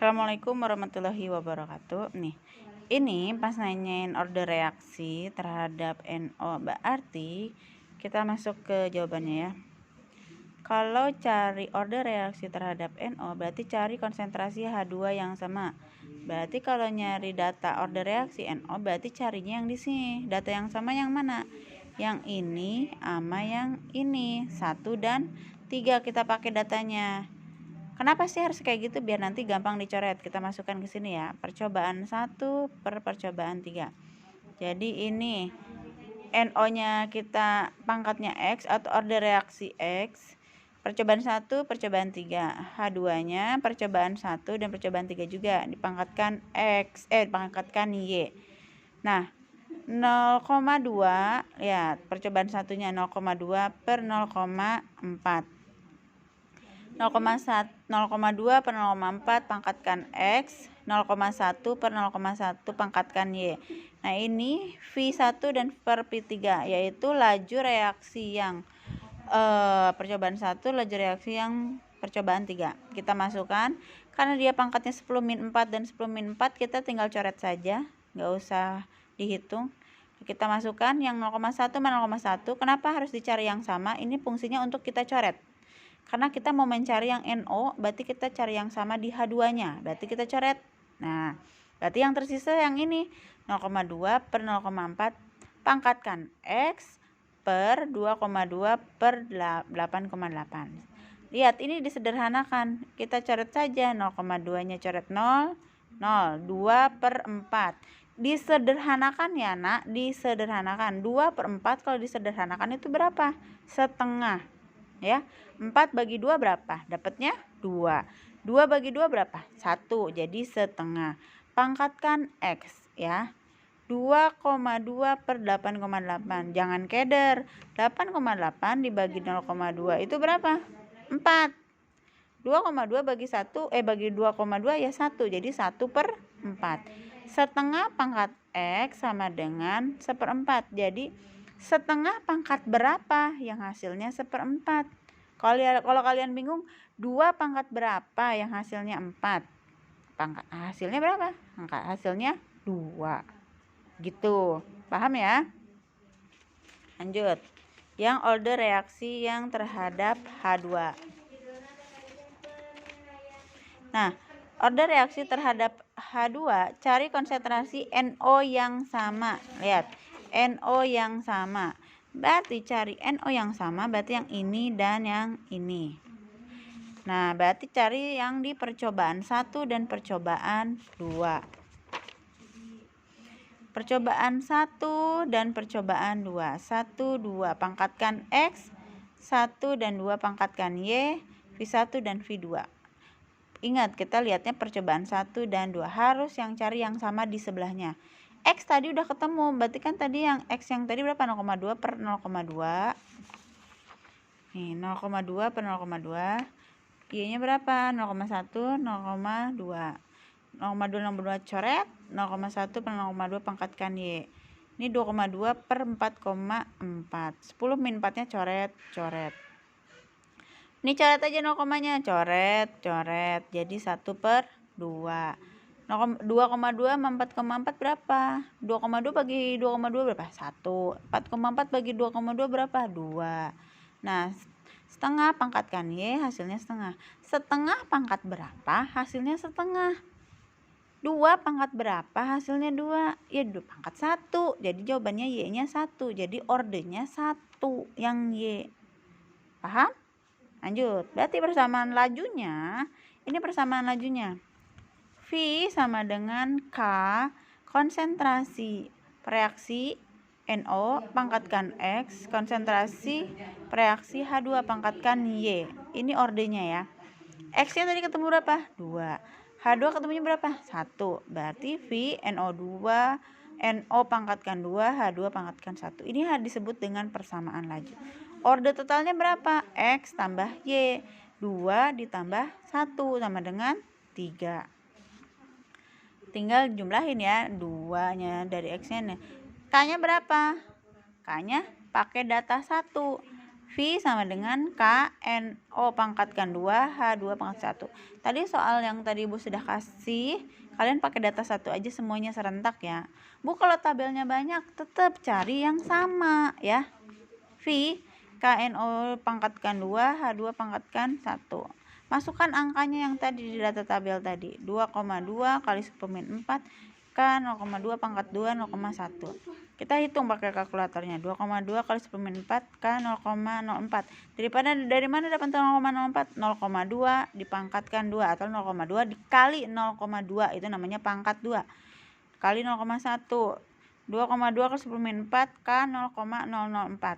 Assalamualaikum warahmatullahi wabarakatuh. Nih, ini pas nanyain order reaksi terhadap NO, berarti kita masuk ke jawabannya ya. Kalau cari order reaksi terhadap NO, berarti cari konsentrasi H2 yang sama. Berarti kalau nyari data order reaksi NO, berarti carinya yang di sini. Data yang sama yang mana? Yang ini sama yang ini. 1 dan 3 kita pakai datanya. Kenapa sih harus kayak gitu? Biar nanti gampang dicoret. Kita masukkan ke sini ya. Percobaan 1 per percobaan 3. Jadi ini NO-nya kita pangkatnya X atau order reaksi X. Percobaan 1, percobaan 3. H2-nya percobaan 1 dan percobaan 3 juga dipangkatkan X, dipangkatkan Y. Nah, 0,2 lihat percobaan satunya 0,2 per 0,4. 0,2 per 0,4 pangkatkan X, 0,1 per 0,1 pangkatkan Y. Nah ini V1 dan per V3, yaitu laju reaksi yang percobaan 1, laju reaksi yang percobaan 3. Kita masukkan, karena dia pangkatnya 10-4 dan 10-4, kita tinggal coret saja, nggak usah dihitung. Kita masukkan yang 0,1 sama 0,1. Kenapa harus dicari yang sama? Ini fungsinya untuk kita coret. Karena kita mau mencari yang NO, berarti kita cari yang sama di H2-nya. Berarti kita coret. Nah, berarti yang tersisa yang ini 0,2 per 0,4 pangkatkan X per 2,2 per 8,8. Lihat, ini disederhanakan. Kita coret saja 0,2-nya coret 0, 0, 2 per 4. Disederhanakan ya nak, disederhanakan. 2 per 4 kalau disederhanakan itu berapa? Setengah. Ya, 4 bagi 2 berapa? Dapatnya 2. 2 bagi 2 berapa? 1. Jadi setengah. Pangkatkan X ya. 2,2 per 8,8. Jangan keder. 8,8 dibagi 0,2 itu berapa? 4. 2,2 bagi 1 bagi 2,2 ya 1. Jadi 1 per 4. Setengah pangkat X sama dengan 1/4. Jadi setengah pangkat berapa? Yang hasilnya 1/4. Kalau kalian bingung, 2 pangkat berapa? Yang hasilnya 4. Pangkat hasilnya berapa? Hasilnya 2. Gitu. Paham ya? Lanjut. Yang order reaksi yang terhadap H2. Nah, order reaksi terhadap H2, cari konsentrasi NO yang sama. Lihat, NO yang sama. Berarti cari NO yang sama, berarti yang ini dan yang ini. Nah, berarti cari yang di percobaan 1 dan percobaan 2. Percobaan 1 dan percobaan 2. 1, 2 pangkatkan X, 1 dan 2 pangkatkan Y, V1 dan V2. Ingat, kita lihatnya percobaan 1 dan 2. Harus yang cari yang sama di sebelahnya. X tadi udah ketemu. Berarti kan tadi yang X yang tadi berapa? 0,2 per 0,2. Nih, 0,2 per 0,2. Y-nya berapa? 0,1, 0,2. 0,2 coret. 0,1 per 0,2 pangkatkan Y. Ini 2,2 per 4,4. 10 min 4-nya coret. Ini coret aja 0,nya, coret. Jadi 1 per 2. 2,2 sama 4,4 berapa? 2,2 bagi 2,2 berapa? 1. 4,4 bagi 2,2 berapa? 2. Nah, setengah pangkatkan Y, hasilnya setengah. Setengah pangkat berapa? Hasilnya setengah. 2 pangkat berapa? Hasilnya 2. Ya 2 pangkat 1. Jadi jawabannya Y-nya 1. Jadi ordernya 1 yang Y. Paham? Lanjut, berarti persamaan lajunya, ini persamaan lajunya. V sama dengan K, konsentrasi reaksi NO pangkatkan X, konsentrasi reaksi H2 pangkatkan Y. Ini ordernya ya. X-nya tadi ketemu berapa? 2. H2 ketemunya berapa? 1. Berarti V NO2, NO pangkatkan 2, H2 pangkatkan 1. Ini disebut dengan persamaan laju. Order totalnya berapa? X tambah Y. 2 ditambah 1 sama dengan 3. Tinggal jumlahin ya. 2-nya dari X-nya. K-nya berapa? K-nya pakai data 1. V sama dengan KNO pangkatkan 2 H2 pangkat 1. Tadi soal yang tadi Ibu sudah kasih, kalian pakai data 1 aja semuanya serentak ya. Bu, kalau tabelnya banyak tetap cari yang sama ya. V KNO pangkatkan 2 H2 pangkatkan 1. Masukkan angkanya yang tadi di data tabel tadi. 2,2 kali 10⁻⁴ K 0,2 pangkat 2 0,1. Kita hitung pakai kalkulatornya. 2,2 kali 10⁻⁴ K 0,04. Dari mana dapat 0,04? 0,2 dipangkatkan 2 atau 0,2 dikali 0,2 itu namanya pangkat 2. Kali 0,1. 2,2 kali 10⁻⁴ K 0,004.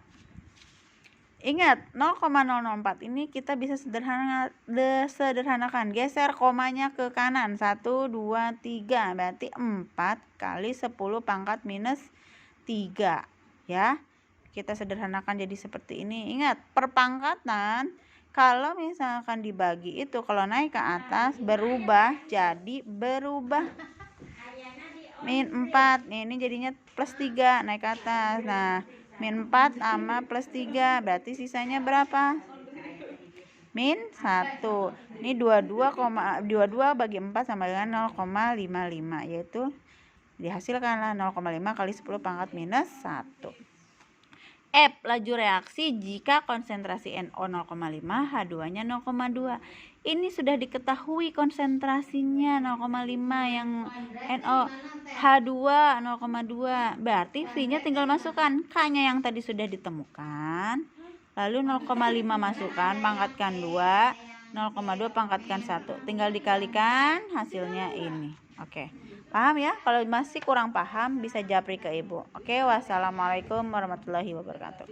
Ingat, 0,004 ini kita bisa sederhanakan. Geser komanya ke kanan. 1, 2, 3. Berarti 4 kali 10 pangkat minus 3. Ya, kita sederhanakan jadi seperti ini. Ingat, perpangkatan kalau misalkan dibagi itu, kalau naik ke atas berubah jadi berubah. Min 4. Ini jadinya plus 3 naik ke atas. Nah, min 4 sama plus 3 berarti sisanya berapa? Min 1. Ini 22 bagi 4 sama dengan 0,55, yaitu dihasilkanlah 0,5 kali 10 pangkat minus 1. F. Laju reaksi jika konsentrasi NO 0,5, H2-nya 0,2. Ini sudah diketahui konsentrasinya 0,5 yang NO, H2 0,2. Berarti V-nya tinggal masukkan K-nya yang tadi sudah ditemukan. Lalu 0,5 masukkan, pangkatkan 2, 0,2 pangkatkan 1. Tinggal dikalikan, hasilnya ini. Oke. Paham ya? Kalau masih kurang paham bisa japri ke Ibu. Oke, wassalamualaikum warahmatullahi wabarakatuh.